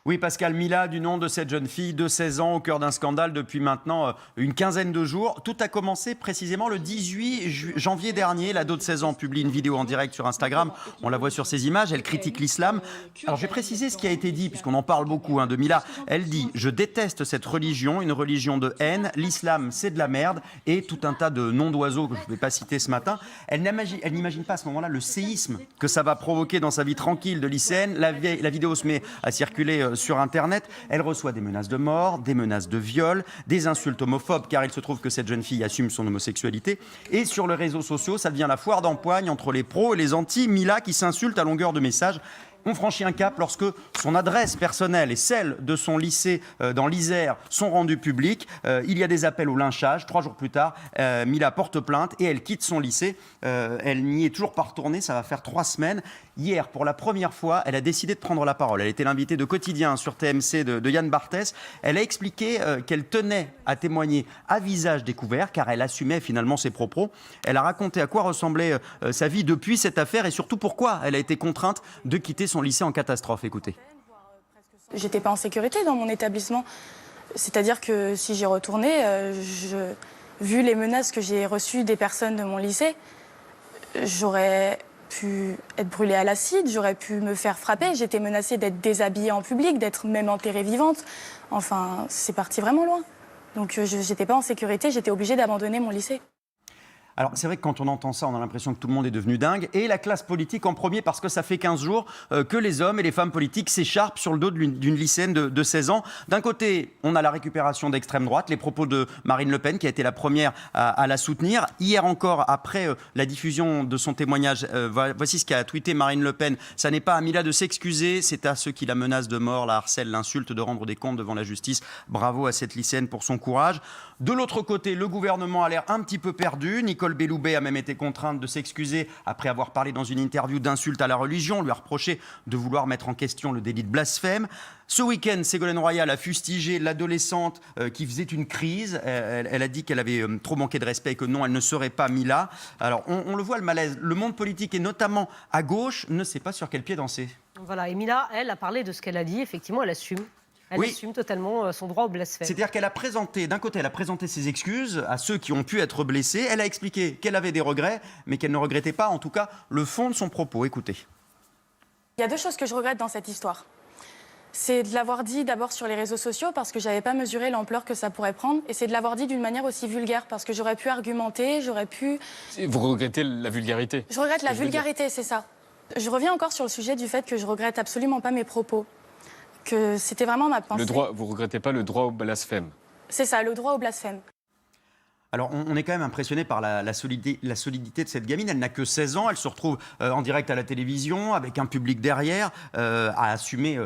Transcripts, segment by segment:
Oui, Pascal, Mila, du nom de cette jeune fille de 16 ans au cœur d'un scandale depuis maintenant une quinzaine de jours. Tout a commencé précisément le 18 janvier dernier. L'ado de 16 ans publie une vidéo en direct sur Instagram. On la voit sur ces images. Elle critique l'islam. Alors, je vais préciser ce qui a été dit, puisqu'on en parle beaucoup de Mila. Elle dit « Je déteste cette religion, une religion de haine. L'islam, c'est de la merde. » Et tout un tas de noms d'oiseaux que je ne vais pas citer ce matin. Elle n'imagine pas à ce moment-là le séisme que ça va provoquer dans sa vie tranquille de lycéenne. La vidéo se met à circuler sur Internet. Elle reçoit des menaces de mort, des menaces de viol, des insultes homophobes, car il se trouve que cette jeune fille assume son homosexualité. Et sur les réseaux sociaux, ça devient la foire d'empoigne entre les pros et les anti. Mila qui s'insultent à longueur de messages. On franchit un cap lorsque son adresse personnelle et celle de son lycée dans l'Isère sont rendues publiques. Il y a des appels au lynchage. 3 jours plus tard, Mila porte plainte et elle quitte son lycée. Elle n'y est toujours pas retournée, ça va faire 3 semaines. Hier, pour la première fois, elle a décidé de prendre la parole. Elle était l'invitée de Quotidien sur TMC de Yann Barthès. Elle a expliqué qu'elle tenait à témoigner à visage découvert, car elle assumait finalement ses propos. Elle a raconté à quoi ressemblait sa vie depuis cette affaire et surtout pourquoi elle a été contrainte de quitter son lycée en catastrophe. Écoutez. J'étais pas en sécurité dans mon établissement. C'est-à-dire que si j'y retournais, vu les menaces que j'ai reçues des personnes de mon lycée, j'aurais pu être brûlée à l'acide, j'aurais pu me faire frapper. J'étais menacée d'être déshabillée en public, d'être même enterrée vivante. Enfin, c'est parti vraiment loin. Donc j'étais pas en sécurité, j'étais obligée d'abandonner mon lycée. Alors, c'est vrai que quand on entend ça, on a l'impression que tout le monde est devenu dingue. Et la classe politique en premier, parce que ça fait 15 jours que les hommes et les femmes politiques s'écharpent sur le dos d'une lycéenne de 16 ans. D'un côté, on a la récupération d'extrême droite, les propos de Marine Le Pen, qui a été la première à la soutenir. Hier encore, après la diffusion de son témoignage, voici ce qu'a tweeté Marine Le Pen. « Ça n'est pas à Mila de s'excuser, c'est à ceux qui la menacent de mort, la harcèlent, l'insultent, de rendre des comptes devant la justice. Bravo à cette lycéenne pour son courage. » De l'autre côté, le gouvernement a l'air un petit peu perdu. Nicole Belloubet a même été contrainte de s'excuser après avoir parlé dans une interview d'insultes à la religion. On lui a reproché de vouloir mettre en question le délit de blasphème. Ce week-end, Ségolène Royal a fustigé l'adolescente qui faisait une crise. Elle a dit qu'elle avait trop manqué de respect et que non, elle ne serait pas Mila. Alors, on le voit, le malaise. Le monde politique, et notamment à gauche, ne sait pas sur quel pied danser. Voilà, et Mila, elle a parlé de ce qu'elle a dit. Effectivement, elle assume. Elle assume totalement son droit au blasphème. C'est-à-dire qu'elle a présenté, d'un côté, elle a présenté ses excuses à ceux qui ont pu être blessés. Elle a expliqué qu'elle avait des regrets, mais qu'elle ne regrettait pas, en tout cas, le fond de son propos. Écoutez. Il y a 2 choses que je regrette dans cette histoire. C'est de l'avoir dit d'abord sur les réseaux sociaux parce que je n'avais pas mesuré l'ampleur que ça pourrait prendre. Et c'est de l'avoir dit d'une manière aussi vulgaire parce que j'aurais pu argumenter, j'aurais pu... Vous regrettez la vulgarité? Je regrette la vulgarité, c'est ça. Je reviens encore sur le sujet du fait que je regrette absolument pas mes propos. Que c'était vraiment ma pensée. Vous ne regrettez pas le droit au blasphème? C'est ça, le droit au blasphème. Alors, on est quand même impressionné par la solidité de cette gamine. Elle n'a que 16 ans. Elle se retrouve en direct à la télévision, avec un public derrière, à assumer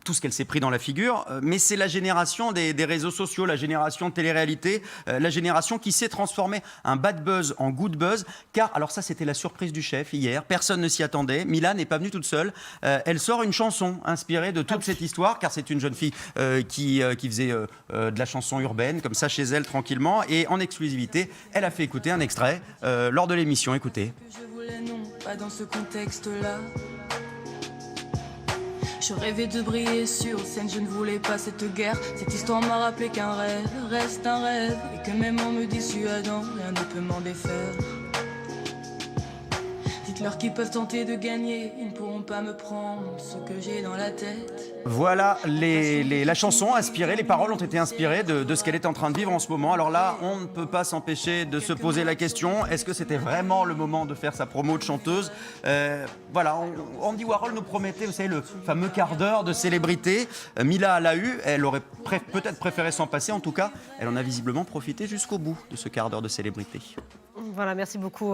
tout ce qu'elle s'est pris dans la figure. Mais c'est la génération des réseaux sociaux, la génération de télé-réalité, la génération qui s'est transformée un bad buzz en good buzz. Car, alors ça, c'était la surprise du chef hier. Personne ne s'y attendait. Mila n'est pas venue toute seule. Elle sort une chanson inspirée de toute cette histoire, car c'est une jeune fille qui faisait de la chanson urbaine, comme ça, chez elle, tranquillement. Et en exclusivité, elle a fait écouter un extrait lors de l'émission. Écoutez. Je voulais non, pas dans ce contexte-là. Je rêvais de briller sur scène, je ne voulais pas cette guerre. Cette histoire m'a rappelé qu'un rêve reste un rêve et que même en me dissuadant, rien ne peut m'en défaire. Dites-leur qu'ils peuvent tenter de gagner, ils ne pourront pas me prendre ce que j'ai dans la tête. Voilà, la chanson inspirée, les paroles ont été inspirées de ce qu'elle est en train de vivre en ce moment. Alors là, on ne peut pas s'empêcher de se poser la question, est-ce que c'était vraiment le moment de faire sa promo de chanteuse? Voilà, Andy Warhol nous promettait, vous savez, le fameux quart d'heure de célébrité. Mila l'a eu, elle aurait peut-être préféré s'en passer. En tout cas, elle en a visiblement profité jusqu'au bout de ce quart d'heure de célébrité. Voilà, merci beaucoup.